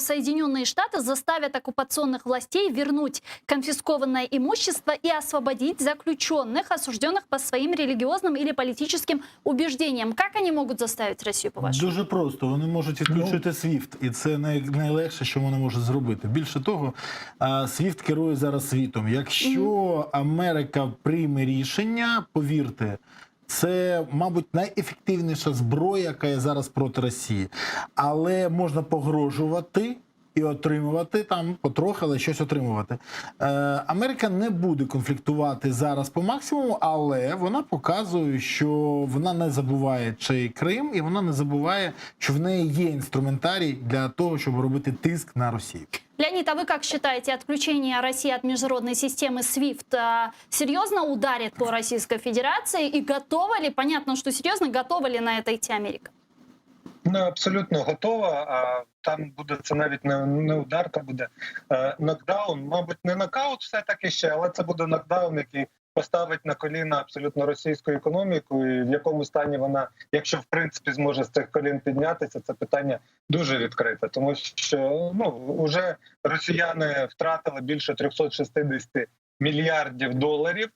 Соединенные Штаты заставят оккупационных властей вернуть конфискованное имущество и освободить заключенных, осужденных по своим религиозным или политическим убеждениям. Как они могут заставить Россию, по-вашему? Дуже просто. Вони можуть відключити SWIFT, і це найлегше, що вони можуть зробити. Більше того, SWIFT керує зараз світом. Якщо Америка прийме рішення, повірте, це, мабуть, найефективніша зброя, яка є зараз проти Росії. Але можна погрожувати і отримувати там потрохи, але щось отримувати. Америка не буде конфліктувати зараз по максимуму, але вона показує, що вона не забуває чий Крим, і вона не забуває, що в неї є інструментарій для того, щоб робити тиск на Росію. Леонид, а вы как считаете, отключение России от международной системы SWIFT серьезно ударит по Российской Федерации? И готова ли, понятно, что серьезно, готова ли на это идти Америка? Ну, абсолютно готова. А там буде це навіть не удар, то буде нокдаун. Мабуть, не нокаут все-таки ще, але це буде нокдаун, який поставить на коліна абсолютно російську економіку. І в якому стані вона, якщо в принципі зможе з цих колін піднятися, це питання дуже відкрите. Тому що вже росіяни втратили більше 360 мільярдів доларів.